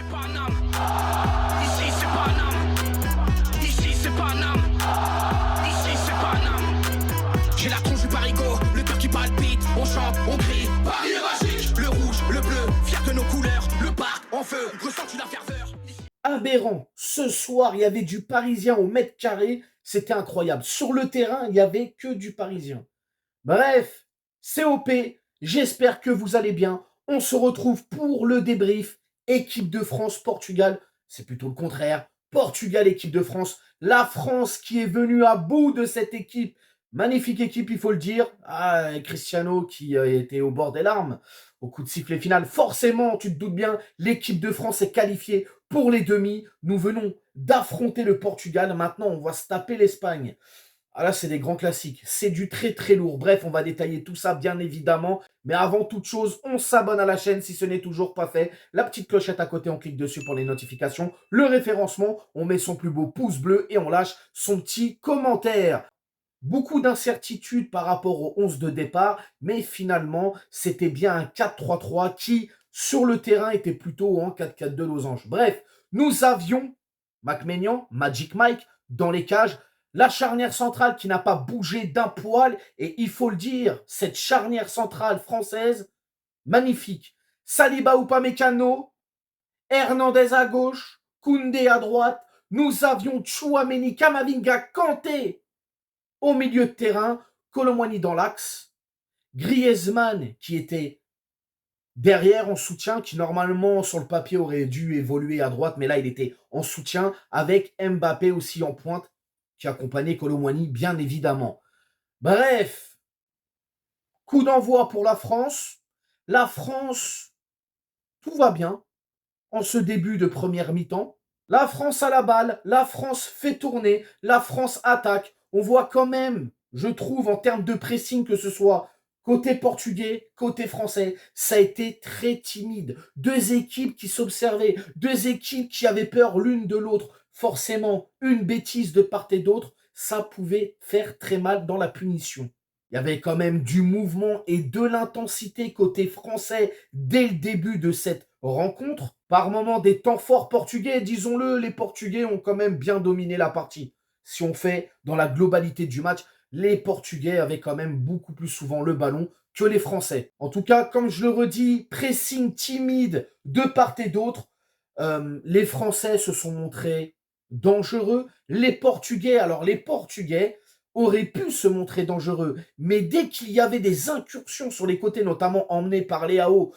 Paname. Ici c'est Paname. Ici c'est Paname. Ici c'est Paname. J'ai la tronche du parigot, le cœur qui palpite. On chante, on crie, Paris est magique. Le rouge, le bleu, fier de nos couleurs. Le parc en feu, ressens-tu la ferveur? Aberrant. Ce soir, il y avait du Parisien au mètre carré. C'était incroyable. Sur le terrain, il n'y avait que du Parisien. Bref, COP, j'espère que vous allez bien. On se retrouve pour le débrief. Équipe de France-Portugal. C'est plutôt le contraire. Portugal, équipe de France. La France qui est venue à bout de cette équipe. Magnifique équipe, il faut le dire. Ah, Cristiano qui était au bord des larmes au coup de sifflet final. Forcément, tu te doutes bien, l'équipe de France est qualifiée pour les demi. Nous venons d'affronter le Portugal. Maintenant, on va se taper l'Espagne. Ah là, c'est des grands classiques. C'est du très très lourd. Bref, on va détailler tout ça, bien évidemment. Mais avant toute chose, on s'abonne à la chaîne si ce n'est toujours pas fait. La petite clochette à côté, on clique dessus pour les notifications. Le référencement, on met son plus beau pouce bleu et on lâche son petit commentaire. Beaucoup d'incertitudes par rapport au 11 de départ, mais finalement, c'était bien un 4-3-3 qui, sur le terrain, était plutôt en 4-4-2 losange. Bref, nous avions McMaignan, Magic Mike, dans les cages, la charnière centrale qui n'a pas bougé d'un poil, et il faut le dire, cette charnière centrale française, magnifique. Saliba ou Upamecano, Hernandez à gauche, Koundé à droite, nous avions Tchouaméni, Kamavinga, Kanté au milieu de terrain, Kolo Muani dans l'axe, Griezmann qui était derrière en soutien, qui normalement sur le papier aurait dû évoluer à droite, mais là il était en soutien, avec Mbappé aussi en pointe, qui accompagnait Kolo Muani bien évidemment. Bref, coup d'envoi pour la France. La France, tout va bien en ce début de première mi-temps. La France a la balle, la France fait tourner, la France attaque. On voit quand même, je trouve, en termes de pressing, que ce soit côté portugais, côté français, ça a été très timide. Deux équipes qui s'observaient, deux équipes qui avaient peur l'une de l'autre. Forcément, une bêtise de part et d'autre, ça pouvait faire très mal dans la punition. Il y avait quand même du mouvement et de l'intensité côté français dès le début de cette rencontre. Par moments, des temps forts portugais, disons-le, les Portugais ont quand même bien dominé la partie. Si on fait dans la globalité du match, les Portugais avaient quand même beaucoup plus souvent le ballon que les Français. En tout cas, comme je le redis, pressing timide de part et d'autre. Les Français se sont montrés dangereux. Les Portugais auraient pu se montrer dangereux, mais dès qu'il y avait des incursions sur les côtés, notamment emmenées par Léao,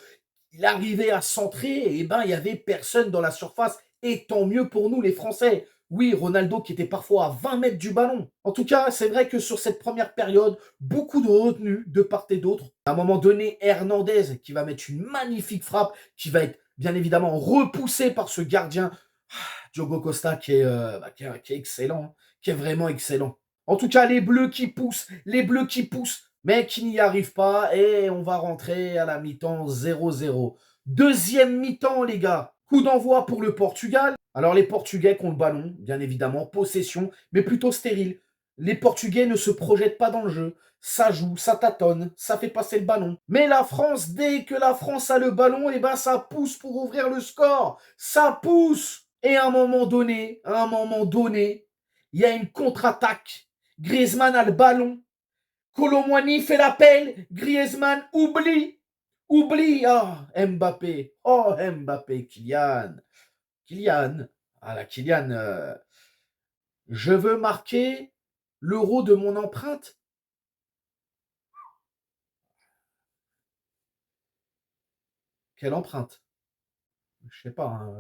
il arrivait à centrer, et ben il y avait personne dans la surface, et tant mieux pour nous les Français. Oui, Ronaldo qui était parfois à 20 mètres du ballon. En tout cas, c'est vrai que sur cette première période, beaucoup de retenue de part et d'autre. À un moment donné, Hernandez qui va mettre une magnifique frappe, qui va être bien évidemment repoussé par ce gardien, Diogo Costa, qui est excellent, hein, qui est vraiment excellent. En tout cas, les Bleus qui poussent, mais qui n'y arrivent pas. Et on va rentrer à la mi-temps 0-0. Deuxième mi-temps, les gars. Coup d'envoi pour le Portugal. Alors, les Portugais qui ont le ballon, bien évidemment, possession, mais plutôt stérile. Les Portugais ne se projettent pas dans le jeu. Ça joue, ça tâtonne, ça fait passer le ballon. Mais la France, dès que la France a le ballon, et ben ça pousse pour ouvrir le score. Ça pousse. Et à un moment donné, il y a une contre-attaque. Griezmann a le ballon. Kolo Muani fait l'appel. Griezmann oublie. Mbappé. Oh, Mbappé. Kylian. Ah là, Kylian. Je veux marquer l'euro de mon empreinte. Quelle empreinte? Je sais pas. Hein,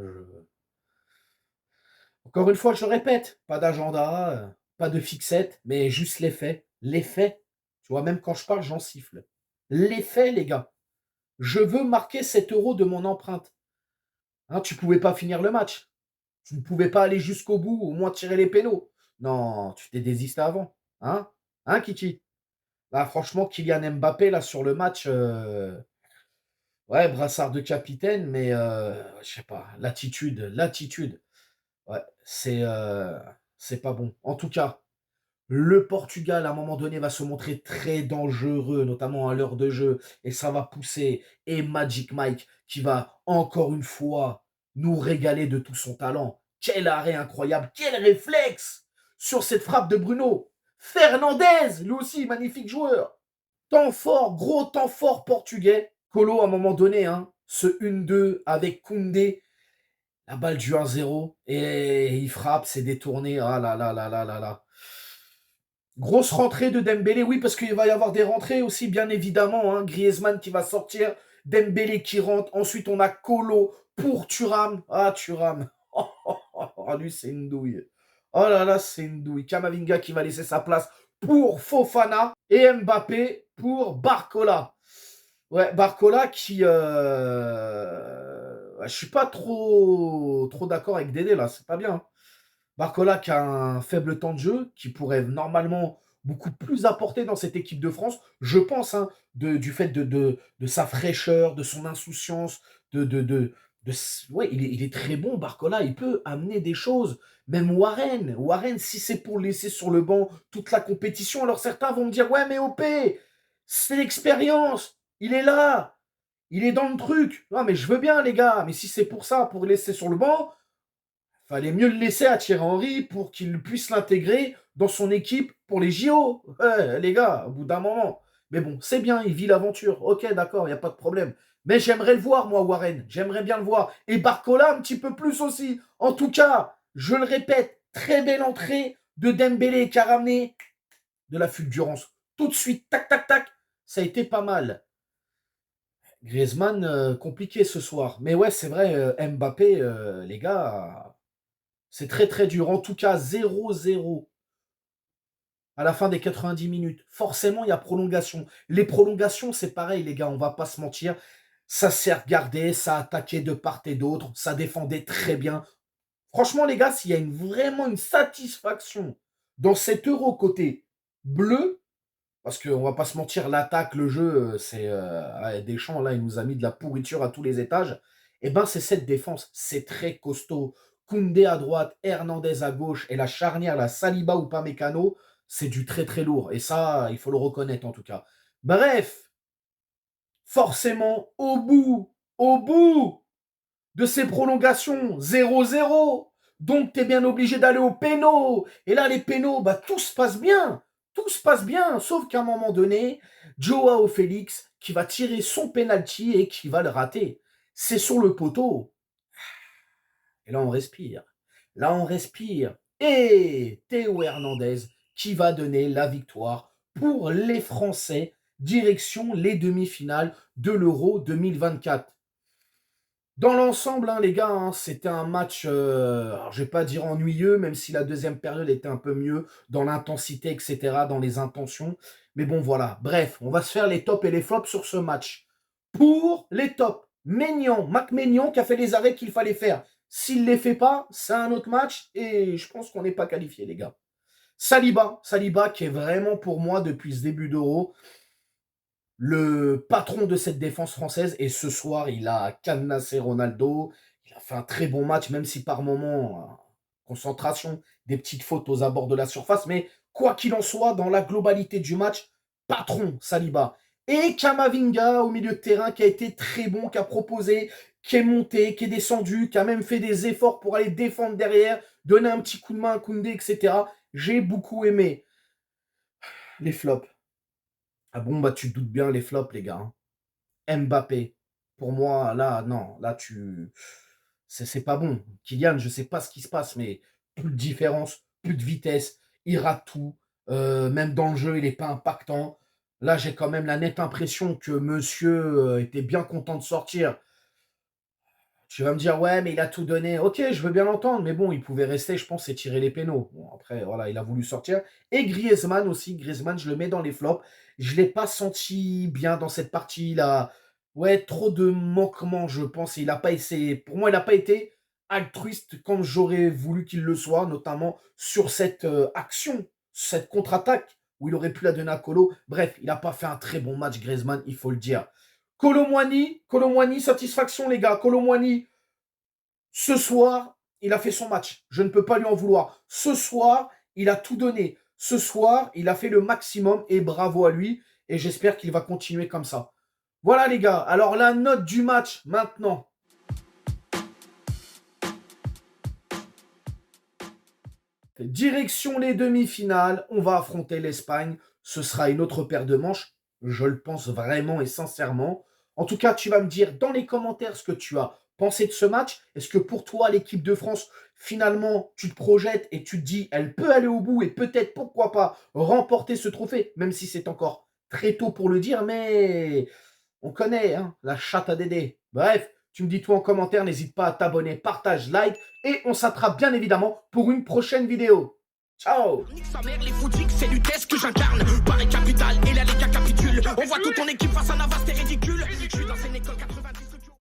Encore une fois, je répète, pas d'agenda, pas de fixette, mais juste les faits. Les faits. Tu vois, même quand je parle, j'en siffle. Les faits, les gars. Je veux marquer 7 euros de mon empreinte. Hein, tu ne pouvais pas finir le match. Tu ne pouvais pas aller jusqu'au bout, au moins tirer les pénaux. Non, tu t'es désisté avant. Hein, Kiki? Là, franchement, Kylian Mbappé, là, sur le match, ouais, brassard de capitaine, mais je sais pas, l'attitude. Ouais, c'est pas bon. En tout cas, le Portugal, à un moment donné, va se montrer très dangereux, notamment à l'heure de jeu, et ça va pousser. Et Magic Mike, qui va encore une fois nous régaler de tout son talent. Quel arrêt incroyable, quel réflexe sur cette frappe de Bruno. Fernandez, lui aussi, magnifique joueur. Temps fort, gros temps fort portugais. Colo, à un moment donné, hein, ce 1-2 avec Koundé, la balle du 1-0, et il frappe, c'est détourné. Ah là là là là là là. Grosse rentrée de Dembélé, oui, parce qu'il va y avoir des rentrées aussi, bien évidemment. Hein. Griezmann qui va sortir, Dembélé qui rentre. Ensuite, on a Colo pour Thuram. Ah, Thuram. Oh, lui, c'est une douille. Oh là là, c'est une douille. Kamavinga qui va laisser sa place pour Fofana et Mbappé pour Barcola. Ouais, Barcola qui... je suis pas trop d'accord avec Dédé, là. C'est pas bien. Hein. Barcola qui a un faible temps de jeu, qui pourrait normalement beaucoup plus apporter dans cette équipe de France, je pense, hein, du fait de sa fraîcheur, de son insouciance, ouais, il est très bon, Barcola, il peut amener des choses. Même Warren, si c'est pour le laisser sur le banc toute la compétition, alors certains vont me dire, ouais, mais OP, c'est l'expérience, il est là, il est dans le truc. Non, mais je veux bien, les gars, mais si c'est pour ça, pour le laisser sur le banc, fallait mieux le laisser à Thierry Henry pour qu'il puisse l'intégrer dans son équipe pour les JO. Ouais, les gars, au bout d'un moment. Mais bon, c'est bien, il vit l'aventure. Ok, d'accord, il n'y a pas de problème. Mais j'aimerais le voir, moi, Warren. J'aimerais bien le voir. Et Barcola, un petit peu plus aussi. En tout cas, je le répète, très belle entrée de Dembélé qui a ramené de la fulgurance. Tout de suite, tac, tac, tac. Ça a été pas mal. Griezmann, compliqué ce soir. Mais ouais, c'est vrai, Mbappé, les gars, c'est très très dur. En tout cas, 0-0 à la fin des 90 minutes. Forcément, il y a prolongation. Les prolongations, c'est pareil, les gars, on va pas se mentir. Ça s'est regardé, ça attaquait de part et d'autre, ça défendait très bien. Franchement, les gars, s'il y a vraiment une satisfaction dans cet Euro côté bleu, parce qu'on va pas se mentir, l'attaque, le jeu, c'est Deschamps, là, il nous a mis de la pourriture à tous les étages. Eh ben, c'est cette défense. C'est très costaud. Koundé à droite, Hernandez à gauche, et la charnière, la Saliba ou Pamecano, c'est du très très lourd. Et ça, il faut le reconnaître en tout cas. Bref, forcément, au bout de ces prolongations, 0-0. Donc, tu es bien obligé d'aller au péno. Et là, les pénaux, bah, tout se passe bien. Tout se passe bien, sauf qu'à un moment donné, Joao Félix qui va tirer son penalty et qui va le rater. C'est sur le poteau. Et là, on respire. Là, on respire. Et Théo Hernandez qui va donner la victoire pour les Français, direction les demi-finales de l'Euro 2024. Dans l'ensemble, hein, les gars, hein, c'était un match, alors, je ne vais pas dire ennuyeux, même si la deuxième période était un peu mieux dans l'intensité, etc., dans les intentions. Mais bon, voilà. Bref, on va se faire les tops et les flops sur ce match. Pour les tops, Mac Maignan qui a fait les arrêts qu'il fallait faire. S'il ne les fait pas, c'est un autre match et je pense qu'on n'est pas qualifié, les gars. Saliba qui est vraiment pour moi, depuis ce début d'Euro, le patron de cette défense française. Et ce soir, il a cadenassé Ronaldo. Il a fait un très bon match, même si par moments, concentration, des petites fautes aux abords de la surface. Mais quoi qu'il en soit, dans la globalité du match, patron Saliba. Et Kamavinga au milieu de terrain qui a été très bon, qui a proposé, qui est monté, qui est descendu, qui a même fait des efforts pour aller défendre derrière, donner un petit coup de main à Koundé, etc. J'ai beaucoup aimé. Les flops. Ah bon, bah tu te doutes bien les flops, les gars. Hein. Mbappé. Pour moi, là, non. Là, c'est pas bon. Kylian, je sais pas ce qui se passe, mais plus de différence, plus de vitesse. Il rate tout. Même dans le jeu, il n'est pas impactant. Là, j'ai quand même la nette impression que monsieur était bien content de sortir. Tu vas me dire, ouais, mais il a tout donné. Ok, je veux bien l'entendre, mais bon, il pouvait rester, je pense, et tirer les pénaux. Bon, après, voilà, il a voulu sortir. Et Griezmann aussi. Griezmann, je le mets dans les flops. Je ne l'ai pas senti bien dans cette partie. Là. Ouais, trop de manquements, je pense. Il a pas essayé. Pour moi, il n'a pas été altruiste comme j'aurais voulu qu'il le soit, notamment sur cette action, cette contre-attaque, où il aurait pu la donner à Colo. Bref, il n'a pas fait un très bon match, Griezmann, il faut le dire. Kolo Muani, satisfaction les gars. Kolo Muani, ce soir, il a fait son match. Je ne peux pas lui en vouloir. Ce soir, il a tout donné. Ce soir, il a fait le maximum et bravo à lui. Et j'espère qu'il va continuer comme ça. Voilà les gars. Alors la note du match maintenant. Direction les demi-finales, on va affronter l'Espagne. Ce sera une autre paire de manches, je le pense vraiment et sincèrement. En tout cas, tu vas me dire dans les commentaires ce que tu as pensé de ce match. Est-ce que pour toi, l'équipe de France, finalement, tu te projettes et tu te dis, elle peut aller au bout et peut-être, pourquoi pas, remporter ce trophée, même si c'est encore très tôt pour le dire, mais on connaît hein, la chatte à Dédé. Bref, tu me dis tout en commentaire, n'hésite pas à t'abonner, partage, like, et on s'attrape bien évidemment pour une prochaine vidéo. Ciao. Nique sa mère, les footix, c'est l'UTES que j'incarne. Paris capitale et la Liga capitule. On voit toute ton équipe face à Navas, t'es ridicule.